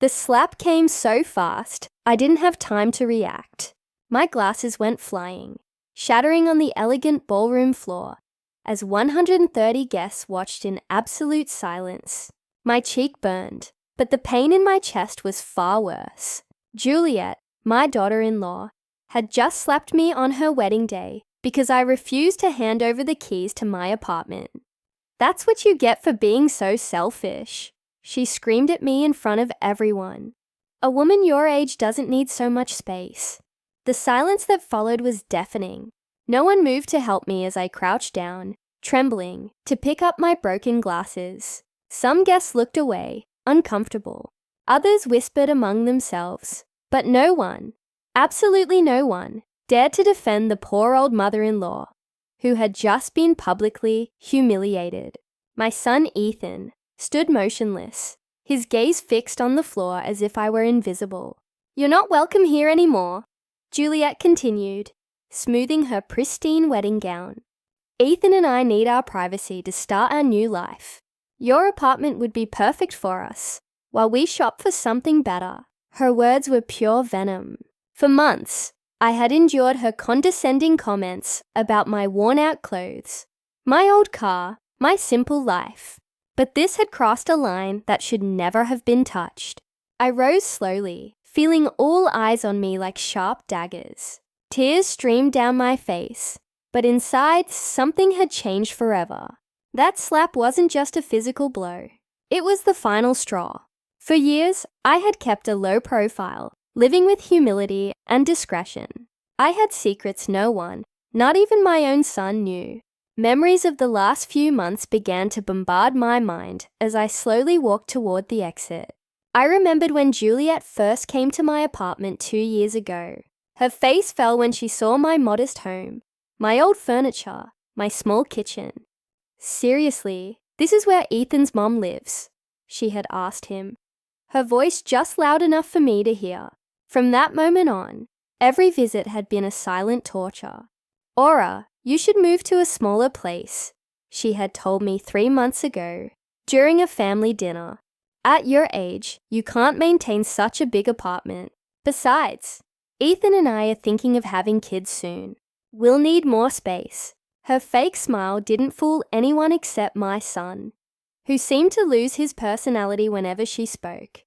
The slap came so fast, I didn't have time to react. My glasses went flying, shattering on the elegant ballroom floor, as 130 guests watched in absolute silence. My cheek burned, but the pain in my chest was far worse. Juliet, my daughter-in-law, had just slapped me on her wedding day because I refused to hand over the keys to my apartment. "That's what you get for being so selfish," she screamed at me in front of everyone. "A woman your age doesn't need so much space." The silence that followed was deafening. No one moved to help me as I crouched down, trembling, to pick up my broken glasses. Some guests looked away, uncomfortable. Others whispered among themselves. But no one, absolutely no one, dared to defend the poor old mother-in-law, who had just been publicly humiliated. My son Ethan stood motionless, his gaze fixed on the floor as if I were invisible. "You're not welcome here anymore," Juliet continued, smoothing her pristine wedding gown. "Ethan and I need our privacy to start our new life. Your apartment would be perfect for us, while we shop for something better." Her words were pure venom. For months, I had endured her condescending comments about my worn-out clothes, my old car, my simple life. But this had crossed a line that should never have been touched. I rose slowly, feeling all eyes on me like sharp daggers. Tears streamed down my face, but inside, something had changed forever. That slap wasn't just a physical blow. It was the final straw. For years, I had kept a low profile, living with humility and discretion. I had secrets no one, not even my own son, knew. Memories of the last few months began to bombard my mind as I slowly walked toward the exit. I remembered when Juliet first came to my apartment 2 years ago. Her face fell when she saw my modest home, my old furniture, my small kitchen. "Seriously, this is where Ethan's mom lives?" she had asked him, her voice just loud enough for me to hear. From that moment on, every visit had been a silent torture. "Aura, you should move to a smaller place," she had told me 3 months ago during a family dinner. "At your age, you can't maintain such a big apartment. Besides, Ethan and I are thinking of having kids soon. We'll need more space." Her fake smile didn't fool anyone except my son, who seemed to lose his personality whenever she spoke,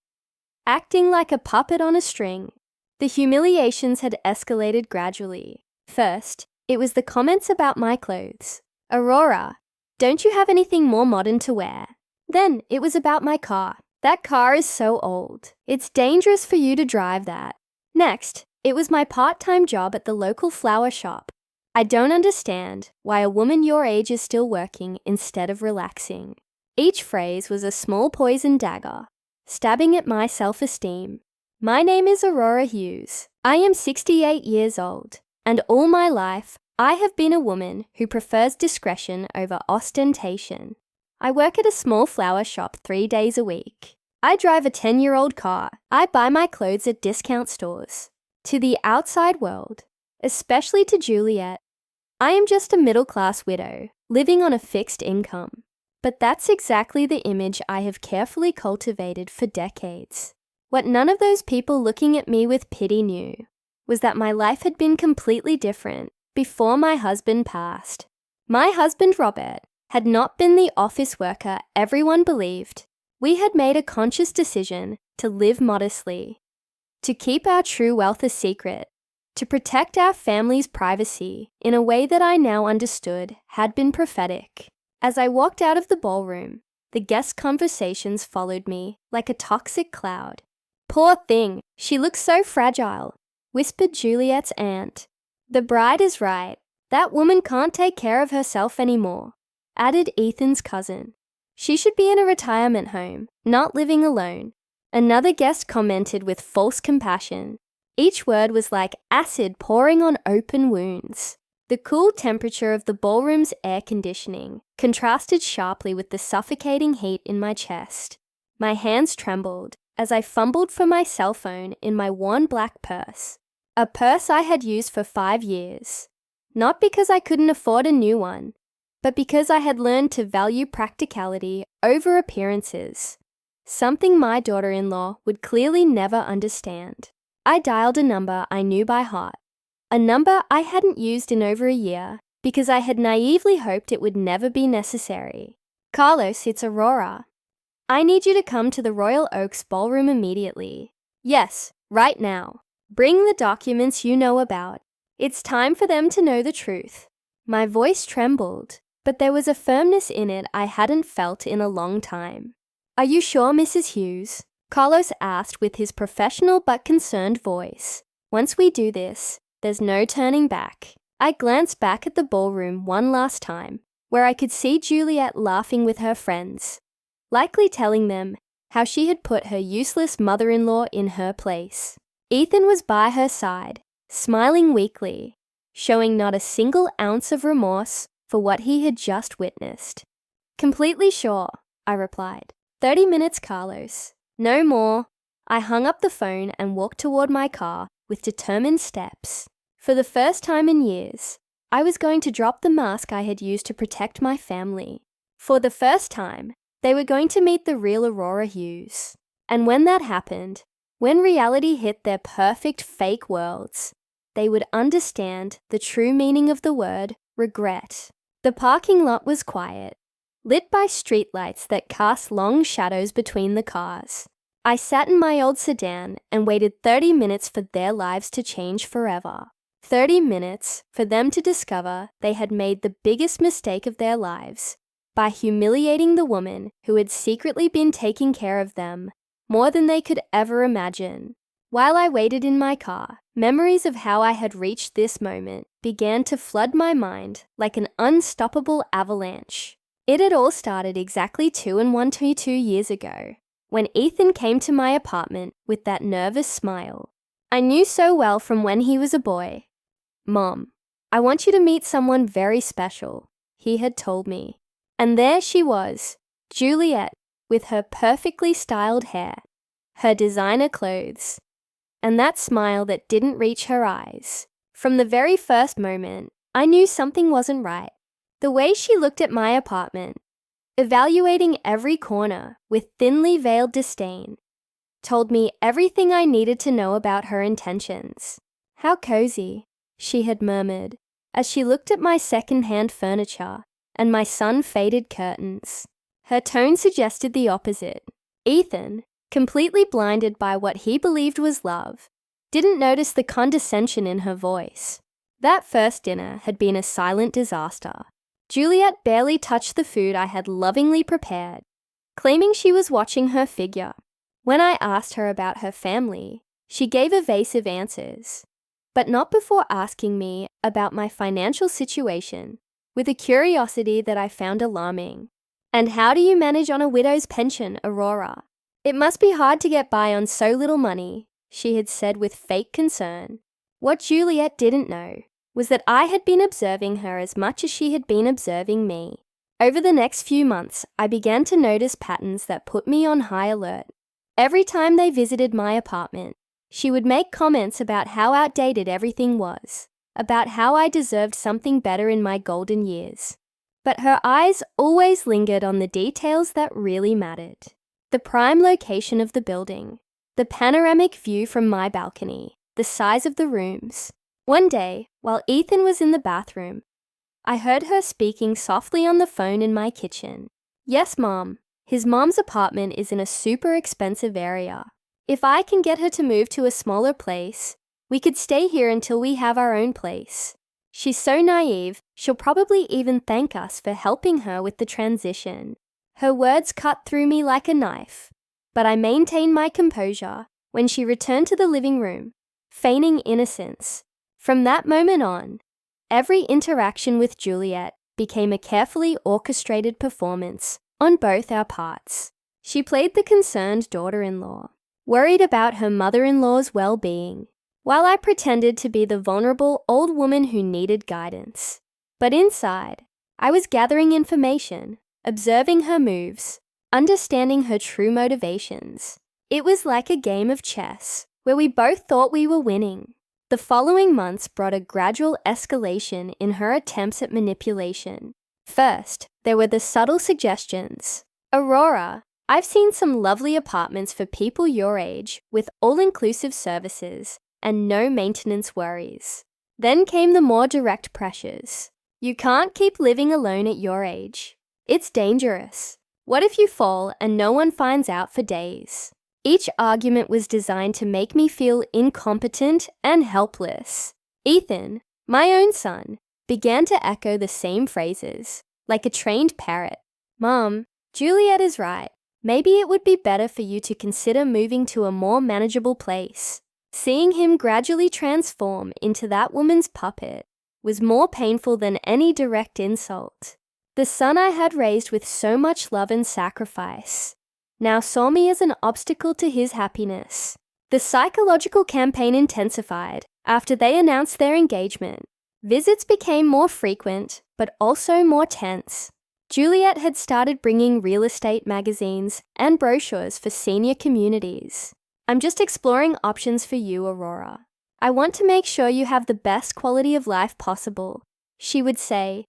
acting like a puppet on a string. The humiliations had escalated gradually. First, it was the comments about my clothes. "Aurora, don't you have anything more modern to wear?" Then it was about my car. "That car is so old. It's dangerous for you to drive that." Next, it was my part-time job at the local flower shop. "I don't understand why a woman your age is still working instead of relaxing." Each phrase was a small poison dagger, stabbing at my self-esteem. My name is Aurora Hughes. I am 68 years old, and all my life, I have been a woman who prefers discretion over ostentation. I work at a small flower shop 3 days a week. I drive a 10-year-old car. I buy my clothes at discount stores. To the outside world, especially to Juliet, I am just a middle-class widow, living on a fixed income. But that's exactly the image I have carefully cultivated for decades. What none of those people looking at me with pity knew was that my life had been completely different before my husband passed. My husband, Robert, had not been the office worker everyone believed. We had made a conscious decision to live modestly, to keep our true wealth a secret, to protect our family's privacy in a way that I now understood had been prophetic. As I walked out of the ballroom, the guest conversations followed me like a toxic cloud. "Poor thing, she looks so fragile," whispered Juliet's aunt. "The bride is right. That woman can't take care of herself anymore," added Ethan's cousin. "She should be in a retirement home, not living alone." Another guest commented with false compassion. Each word was like acid pouring on open wounds. The cool temperature of the ballroom's air conditioning contrasted sharply with the suffocating heat in my chest. My hands trembled as I fumbled for my cell phone in my worn black purse, a purse I had used for 5 years. Not because I couldn't afford a new one, but because I had learned to value practicality over appearances. something my daughter-in-law would clearly never understand. I dialed a number I knew by heart, a number I hadn't used in over a year because I had naively hoped it would never be necessary. Carlos, it's Aurora. I need you to come to the Royal Oaks Ballroom immediately. Yes, right now. Bring the documents you know about. It's time for them to know the truth. My voice trembled, but there was a firmness in it I hadn't felt in a long time. Are you sure, Mrs. Hughes? Carlos asked with his professional but concerned voice. Once we do this, there's no turning back. I glanced back at the ballroom one last time, where I could see Juliet laughing with her friends, likely telling them how she had put her useless mother-in-law in her place. Ethan was by her side, smiling weakly, showing not a single ounce of remorse for what he had just witnessed. Completely sure, I replied. 30 minutes, Carlos. No more. I hung up the phone and walked toward my car with determined steps. For the first time in years, I was going to drop the mask I had used to protect my family. For the first time, they were going to meet the real Aurora Hughes. And when that happened, when reality hit their perfect fake worlds, they would understand the true meaning of the word regret. The parking lot was quiet, lit by streetlights that cast long shadows between the cars. I sat in my old sedan and waited 30 minutes for their lives to change forever. 30 minutes for them to discover they had made the biggest mistake of their lives by humiliating the woman who had secretly been taking care of them more than they could ever imagine. While I waited in my car, memories of how I had reached this moment began to flood my mind like an unstoppable avalanche. It had all started exactly 2 years ago, when Ethan came to my apartment with that nervous smile I knew so well from when he was a boy. Mom, I want you to meet someone very special, he had told me. And there she was, Juliet, with her perfectly styled hair, her designer clothes, and that smile that didn't reach her eyes. From the very first moment, I knew something wasn't right. The way she looked at my apartment, evaluating every corner with thinly veiled disdain, told me everything I needed to know about her intentions. How cozy, she had murmured, as she looked at my second-hand furniture and my sun-faded curtains. Her tone suggested the opposite. Ethan, completely blinded by what he believed was love, didn't notice the condescension in her voice. That first dinner had been a silent disaster. Juliet barely touched the food I had lovingly prepared, claiming she was watching her figure. When I asked her about her family, she gave evasive answers, but not before asking me about my financial situation with a curiosity that I found alarming. And how do you manage on a widow's pension, Aurora? It must be hard to get by on so little money, she had said with fake concern. What Juliet didn't know was that I had been observing her as much as she had been observing me. Over the next few months, I began to notice patterns that put me on high alert. Every time they visited my apartment, she would make comments about how outdated everything was, about how I deserved something better in my golden years. But her eyes always lingered on the details that really mattered. The prime location of the building, the panoramic view from my balcony, the size of the rooms. One day, while Ethan was in the bathroom, I heard her speaking softly on the phone in my kitchen. Yes, Mom. His mom's apartment is in a super expensive area. If I can get her to move to a smaller place, we could stay here until we have our own place. She's so naive, she'll probably even thank us for helping her with the transition. Her words cut through me like a knife, but I maintained my composure when she returned to the living room, feigning innocence. From that moment on, every interaction with Juliet became a carefully orchestrated performance on both our parts. She played the concerned daughter-in-law, worried about her mother-in-law's well-being, while I pretended to be the vulnerable old woman who needed guidance. But inside, I was gathering information, observing her moves, understanding her true motivations. It was like a game of chess, where we both thought we were winning. The following months brought a gradual escalation in her attempts at manipulation. First, there were the subtle suggestions. Aurora, I've seen some lovely apartments for people your age with all-inclusive services and no maintenance worries. Then came the more direct pressures. You can't keep living alone at your age. It's dangerous. What if you fall and no one finds out for days? Each argument was designed to make me feel incompetent and helpless. Ethan, my own son, began to echo the same phrases, like a trained parrot. Mom, Juliet is right. Maybe it would be better for you to consider moving to a more manageable place. Seeing him gradually transform into that woman's puppet was more painful than any direct insult. The son I had raised with so much love and sacrifice now saw me as an obstacle to his happiness. The psychological campaign intensified after they announced their engagement. Visits became more frequent, but also more tense. Juliet had started bringing real estate magazines and brochures for senior communities. I'm just exploring options for you, Aurora. I want to make sure you have the best quality of life possible, she would say,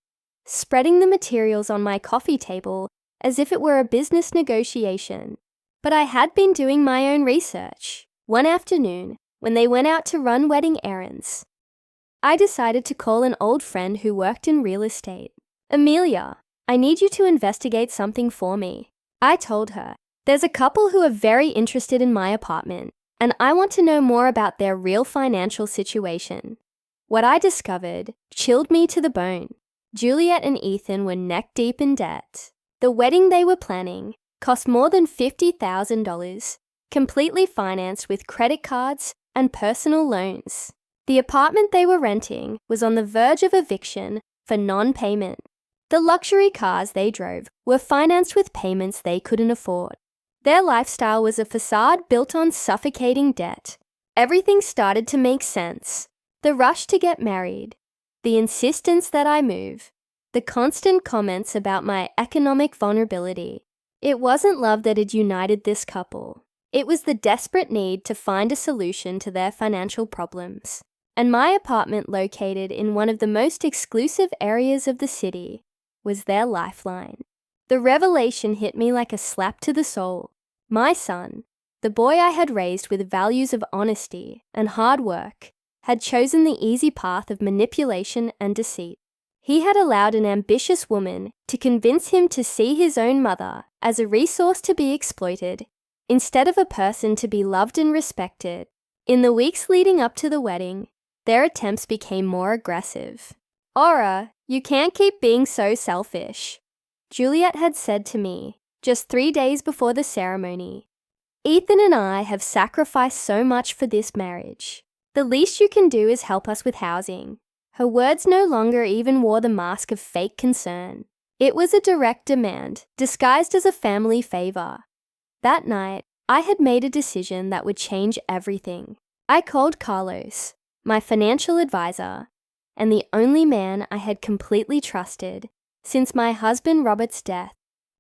spreading the materials on my coffee table as if it were a business negotiation. But I had been doing my own research. One afternoon, when they went out to run wedding errands, I decided to call an old friend who worked in real estate. Amelia, I need you to investigate something for me. I told her, there's a couple who are very interested in my apartment, and I want to know more about their real financial situation. What I discovered chilled me to the bone. Juliet and Ethan were neck deep in debt. The wedding they were planning cost more than $50,000, completely financed with credit cards and personal loans. The apartment they were renting was on the verge of eviction for non-payment. The luxury cars they drove were financed with payments they couldn't afford. Their lifestyle was a facade built on suffocating debt. Everything started to make sense. The rush to get married, the insistence that I move, the constant comments about my economic vulnerability. It wasn't love that had united this couple. It was the desperate need to find a solution to their financial problems. And my apartment, located in one of the most exclusive areas of the city, was their lifeline. The revelation hit me like a slap to the soul. My son, the boy I had raised with values of honesty and hard work, had chosen the easy path of manipulation and deceit. He had allowed an ambitious woman to convince him to see his own mother as a resource to be exploited, instead of a person to be loved and respected. In the weeks leading up to the wedding, their attempts became more aggressive. Aura, you can't keep being so selfish, Juliet had said to me just 3 days before the ceremony. Ethan and I have sacrificed so much for this marriage. The least you can do is help us with housing. Her words no longer even wore the mask of fake concern. It was a direct demand, disguised as a family favor. That night, I had made a decision that would change everything. I called Carlos, my financial advisor, and the only man I had completely trusted since my husband Robert's death.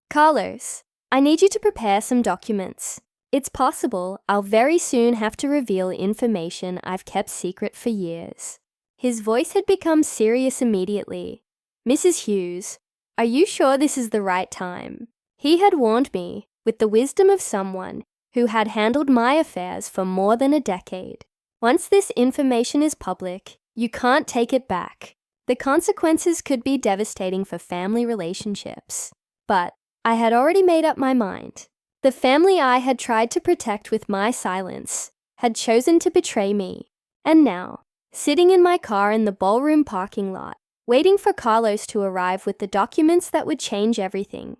Carlos, I need you to prepare some documents. It's possible I'll very soon have to reveal information I've kept secret for years. His voice had become serious immediately. Mrs. Hughes, are you sure this is the right time? He had warned me with the wisdom of someone who had handled my affairs for more than a decade. Once this information is public, you can't take it back. The consequences could be devastating for family relationships. But I had already made up my mind. The family I had tried to protect with my silence had chosen to betray me. And now, sitting in my car in the ballroom parking lot, waiting for Carlos to arrive with the documents that would change everything,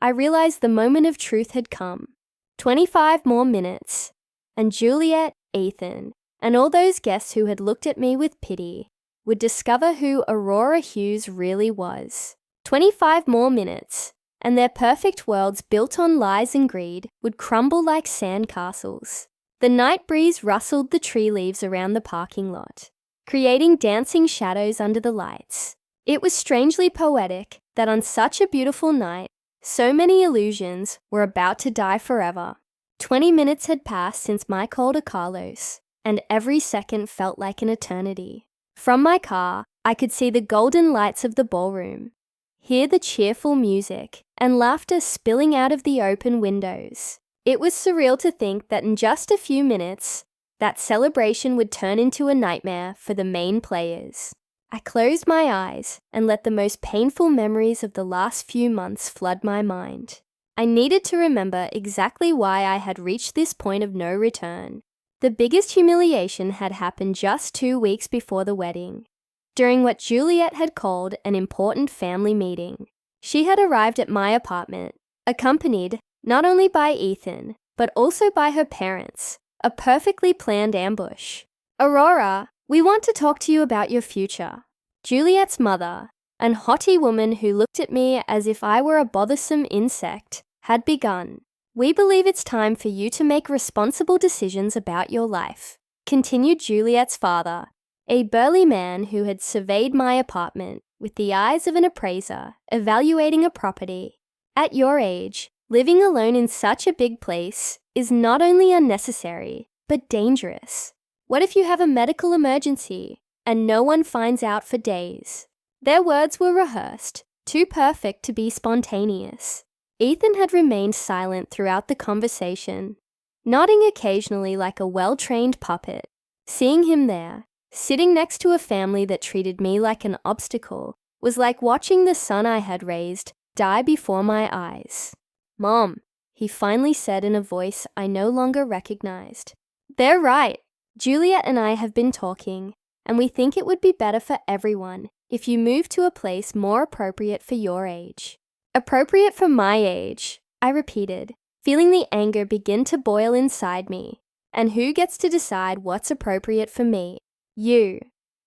I realized the moment of truth had come. 25 more minutes, and Juliet, Ethan, and all those guests who had looked at me with pity would discover who Aurora Hughes really was. 25 more minutes, and their perfect worlds built on lies and greed would crumble like sandcastles. The night breeze rustled the tree leaves around the parking lot, creating dancing shadows under the lights. It was strangely poetic that on such a beautiful night, so many illusions were about to die forever. 20 minutes had passed since my call to Carlos, and every second felt like an eternity. From my car, I could see the golden lights of the ballroom. hear the cheerful music, and laughter spilling out of the open windows. It was surreal to think that in just a few minutes, that celebration would turn into a nightmare for the main players. I closed my eyes and let the most painful memories of the last few months flood my mind. I needed to remember exactly why I had reached this point of no return. The biggest humiliation had happened just 2 weeks before the wedding, during what Juliet had called an important family meeting. She had arrived at my apartment, accompanied not only by Ethan, but also by her parents, a perfectly planned ambush. "Aurora, we want to talk to you about your future." Juliet's mother, an haughty woman who looked at me as if I were a bothersome insect, had begun. "We believe it's time for you to make responsible decisions about your life," continued Juliet's father, a burly man who had surveyed my apartment with the eyes of an appraiser evaluating a property. "At your age, living alone in such a big place is not only unnecessary, but dangerous. What if you have a medical emergency and no one finds out for days?" Their words were rehearsed, too perfect to be spontaneous. Ethan had remained silent throughout the conversation, nodding occasionally like a well-trained puppet. Seeing him there, sitting next to a family that treated me like an obstacle, was like watching the son I had raised die before my eyes. "Mom," he finally said in a voice I no longer recognized. "They're right. Juliet and I have been talking, and we think it would be better for everyone if you move to a place more appropriate for your age." "Appropriate for my age," I repeated, feeling the anger begin to boil inside me. "And who gets to decide what's appropriate for me?" "You."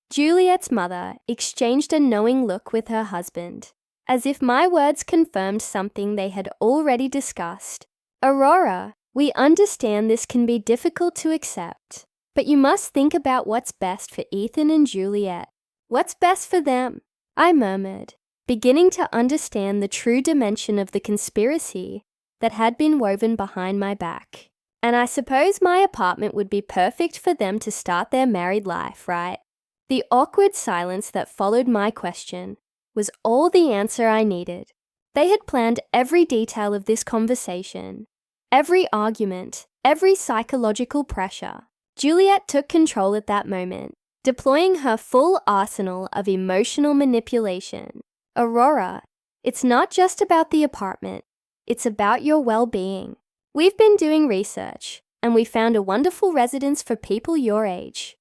Juliet's mother exchanged a knowing look with her husband, as if my words confirmed something they had already discussed. "Aurora, we understand this can be difficult to accept, but you must think about what's best for Ethan and Juliet." "What's best for them?" I murmured, beginning to understand the true dimension of the conspiracy that had been woven behind my back. "And I suppose my apartment would be perfect for them to start their married life, right?" The awkward silence that followed my question was all the answer I needed. They had planned every detail of this conversation, every argument, every psychological pressure. Juliet took control at that moment, deploying her full arsenal of emotional manipulation. "Aurora, it's not just about the apartment. It's about your well-being. We've been doing research, and we found a wonderful residence for people your age.